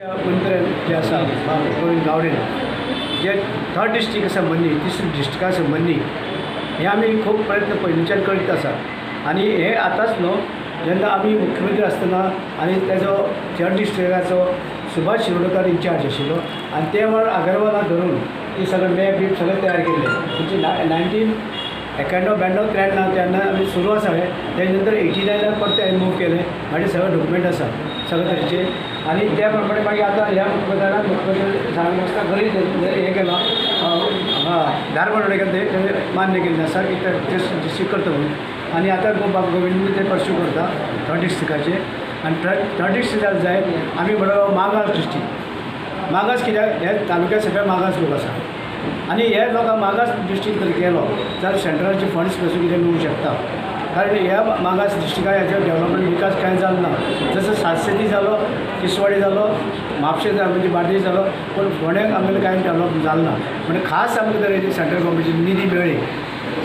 मंत्र्यान जे आसा गोविंद गावडे जे थर्ड डिस्ट्रिक्ट आसा मनी तिसरी डिस्ट्रिक्ट आसा मनी हे आमी खूब प्रयत्न पयलींच्यान करीत आसा आनी हे आतांच न्हू जेन्ना आमी मुख्यमंत्री आसतना आनी तेजो थर्ड डिस्ट्रिक्टाचो सुभाष शिरोडकर इंचार्ज आशिल्लो आनी ते वेळ अगरवाला धरून ती सगळें मॅप बीप सगळें तयार केल्लें म्हणजे 1991-92 तेन्ना आमी सुरू आसा हे तेजे नंतर 89 परते हांवें मूव केलें म्हाजे सगळे डॉक्युमेंट आसा सगळे तरेचे आनी त्या प्रमाणे मागीर आतां ह्या मुख्यमंत्री सांगून आसता घरी हें केलो धारवाड ते मान्य केल्लें आसा की ते डिस्ट्रिक्ट करता म्हणून आनी आतां गोविंद ते परस्यू करता थर्ड डिस्ट्रिक्टाचे आनी थर्ड डिस्ट्रिक्टाक जाय आमी म्हणलो मागास डिस्ट्रिक्ट मागास कित्याक हे तालुक्यात सगळे मागास लोक आसा आनी हे लोकांक मागास डिस्ट्रिक्ट जर केलो जाल्यार सेंट्रलाचे फंड्स पासून कितें मेळूंक शकता कारण ह्या मागास डिस्ट्रिक्टाक हेचो डेव्हलपमेंट विकास कांय जालो ना जसो सातसेती जालो किसवाडी जालो म्हापशें म्हणजे बार्देश जालो पूण फोंड्याक आमगेलें कांय डेव्हलप जालो ना म्हणजे खास आमकां जर हेजी सेंट्रल गव्हर्मेंटची निधी मेळ्ळी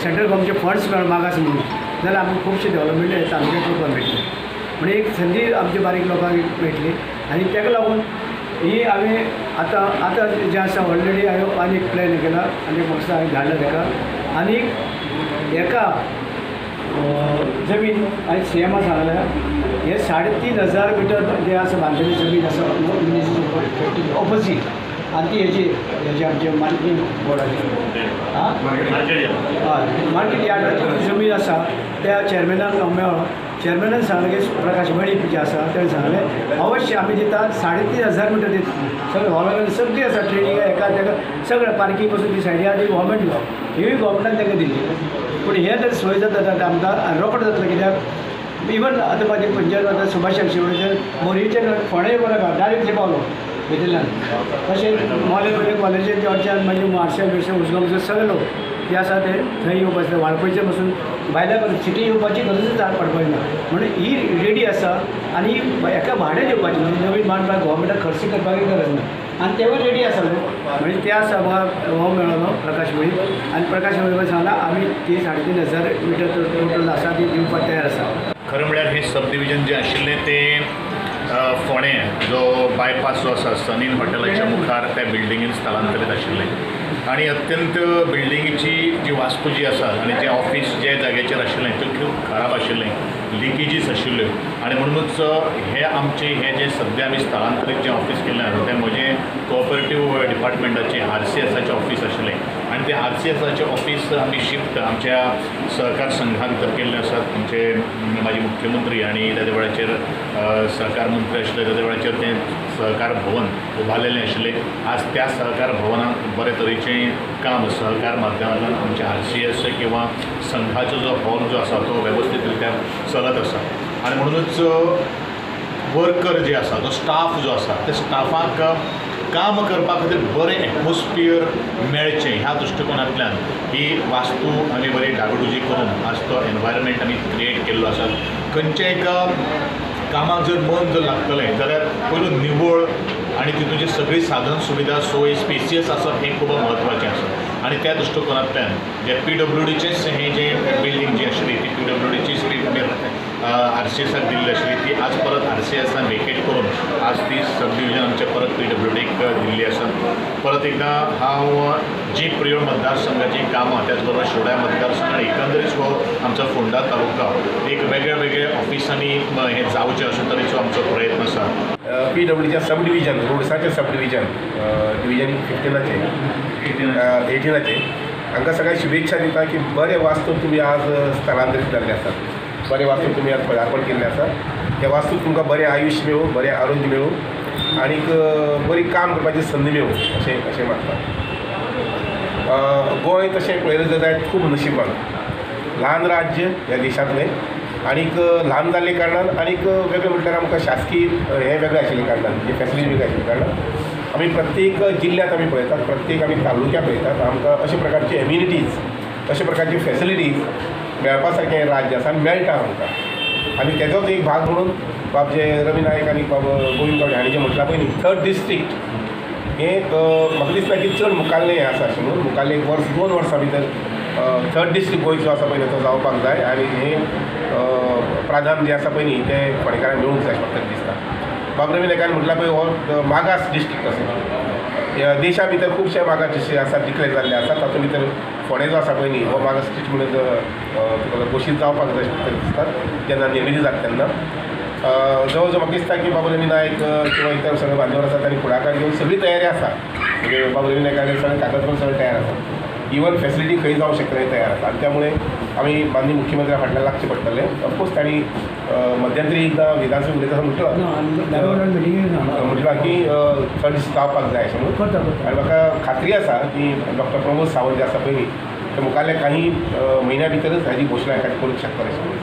सेंट्रल गव्हर्मेंटचे फंड्स मेळ मागास म्हणून जाल्यार आमकां खुबशे डेव्हलपमेंट हे तालुक्याक करपाक मेळटलें म्हणजे एक संदी आमच्या बारीक लोकांक मेळटली आनी ताका लागून ही आमी आतां जें आसा ऑलरेडी हांवें आनी एक प्लॅन केला आनी म्हाका हांवें धाडला ताका आनी हेका जमीन हांवें सीएमा सांगल्या हे 3,500 मिटर जे आसा बांदलेली जमीन आसा ऑपोजीट आनी ती हेजी आमचे मार्केटिंग बोर्डाची मार्केट यार्डाची जमीन आसा त्या चॅरमॅनाक मेळ्ळो चॅरमॅनान सांगलें की प्रकाश मणी जे आसा तेणें सांगलें अवश्य आमी दितात 3,500 मिटर दिता सगळें गव्हर्मेंट सगळी आसा ट्रेनिंग हेका तेका सगळें पार्किंग पासून ती सायडी आहा ती गव्हर्मेंट दिलो हीय गव्हर्मेंटान ताका दिली पूण हे जर सोय जाता आमकां रोखडो जातलो कित्याक इवन आतां म्हाजे पंचायत आतां सुभाष शिरोडकर मोरयेचे फोंड्याय बरो डायरेक्ट पावलो भितरल्यान तशें मोले कॉलेजीचे जॉर्जान मागीर मार्शल बिर्शल उजगांवचे सगळे लोक जे आसा ते थंय येवपाचे वाळपयचे पासून भायल्या सिटी येवपाची गरजूच पडपाची ना म्हणून ही रेडी आसा आनी एका भाड्यान येवपाची म्हणजे नवीन बांदपाक गव्हर्मेंटाक खर्च करपाकय गरज ना आनी तेवूय रेडी आसा म्हणजे ते आसा म्हाका हो मेळ्ळो प्रकाश मणी आनी प्रकाश मणी सांगला आमी ती 3,500 मिटर टोटल आसा ती दिवपाक तयार आसा खरें म्हळ्यार हे सब डिविजन जें आशिल्लें तें फोंडें जो बायपास जो आसा सनील हॉटेलाच्या मुखार त्या बिल्डिंगेन स्थलांतरीत आशिल्लें आनी अत्यंत बिल्डिंगेची जी वास्तू जी आसा आनी जें ऑफीस जे जाग्याचेर आशिल्लें तें खूब खराब आशिल्लें लिकेजीस आशिल्ल्यो आनी म्हणूनच हे आमचे हे जे सद्या आमी स्थलांतरीत जें ऑफीस केल्लें आसा तें म्हजें कोऑपरेटीव डिपार्टमेंटाचें RCSचें ऑफीस आशिल्लें आनी तें RCSचें ऑफीस आमी शिफ्ट आमच्या सहकार संघा भितर केल्लें आसात आमचे माजी मुख्यमंत्री आनी तेदे वेळाचेर सहकार मंत्री आशिल्ले तेदे वेळाचेर तें सहकार भवन उबारलेलें आशिल्लें आज त्या सहकार भवनाक बरे तरेचें काम सहकार माध्यमांतल्यान आमच्या RCS किंवा संघाचो जो हॉल जो आसा तो वेवस्थीत रित्या चलत आसा आनी म्हणूनच वर्कर जे आसा तो स्टाफ जो आसा त्या स्टाफाक काम करपा खातीर बरें एटमॉस्फियर मेळचें ह्या दृश्टिकोनांतल्यान ही वास्तू आमी बरी डागडुजी करून आज तो एनवायरमेंट आमी क्रिएट केल्लो आसा खंयचें एक कामाक जर मन जर लागतलें जाल्यार पयलू निवळ आनी तितूंची सगळी साधन सुविधा सोय स्पेसियस आसप हें खूब म्हत्वाचें आसा आनी त्या दृश्टिकोनांतल्यान जे PWDचेंच हें जें बिल्डींग जी आशिल्ली ती PWDचीच RCSक दिल्ली आशिल्ली ती आज परत RCSन वेकेट करून आज ती सब डिविजन आमचे परत PWDक दिल्ली आसा परत एकदां हांव जी प्रियोड मतदारसंघाची कामां त्याच बरोबर शिरोड्या मतदारसंघ आनी एकंदरीत हो आमचो फोंडा तालुका एक वेगळ्या वेगळ्या ऑफिसांनी हें जावचें अशे तरेचो आमचो प्रयत्न आसा PWDच्या सब डिविजन रोड्साचें सब डिविजन डिविजन 18चे हांकां सगळ्यांक शुभेच्छा दिता की बरे वास्तूक तुमी आज स्थलांतरीत जाल्ले आसात बरे वास्तूक तुमी आज पदार्पण केल्लें आसा त्या वास्तूक तुमकां बरें आयुश्य मेळूं बरें आरोग्य मेळूं आनीक बरी काम करपाची संदी मेळूं अशें मागता गोंय तशें पळयलें जाल्यार खूब नशिबान ल्हान राज्य ह्या देशांतलें आनीक ल्हान जाल्ले कारणान आनीक वेगळें म्हटल्यार आमकां शासकीय हें वेगळें आशिल्ले कारणान जे फॅसिलिटी वेगळी आशिल्ले कारणान आमी प्रत्येक जिल्ल्यांत आमी पळयतात प्रत्येक आमी तालुक्यात पळयतात आमकां अशे प्रकारचे एम्युनिटीज अशे प्रकारची फॅसिलिटीज मेळपा सारकें राज्य आसा आनी मेळटा आमकां आनी तेजोच एक भाग म्हणून बाब जे रवी नायक आनी बाब गोविंद गावडे हांणी जें म्हटलां पळय न्ही थर्ड डिस्ट्रिक्ट हें म्हाका दिसता की चड मुखाल्लें हें आसा अशें म्हणून मुखाल्लें 1-2 वर्सां भितर थर्ड डिस्ट्रिक्ट गोंय जो आसा पळय तो जावपाक जाय आनी हें प्राधान जें आसा पळय न्ही तें फोंडेकारांक मेळूंक जाय म्हाका दिसता बाबुरामी नायकान म्हटल्यार पळय हो मागास डिस्ट्रिक्ट असो ह्या देशा भितर खुबशे मागास डिस्ट्रिक्ट आसा डिक्लेअर जाल्ले आसा तातूंत भितर फोंडे जो आसा पळय न्ही हो मागास डिस्ट्रिक्ट म्हणून तुका घोशीत जावपाक जाय अशें दिसतात जेन्ना निर्मिती जाता तेन्ना जवळ जवळ म्हाका दिसता की बाबुरामी नायक किंवा इतर सगळे बांदवर आसा तांणी फुडाकार घेवन सगळी तयारी आसा म्हणजे बाबुरामी नायकाचे सगळे कागदपत्र सगळे तयार आसा इवन फॅसिलिटी खंय जावं शकता थंय तयार आसा आनी त्यामुळे आमी माननीय मुख्यमंत्र्या फाटल्यान लागचे पडटले ऑफकोर्स तांणी मध्यंतरी एकदां विधानसभेत उलयतना म्हटलां की चड दीस जावपाक जाय अशें म्हणून करता करता आनी म्हाका खात्री आसा की डॉक्टर प्रमोद सावंत जे आसा पळय न्ही ते मुखाल्ल्या काही म्हयन्या भितरच हाजी घोशणा एखादी करूंक शकता अशें म्हणून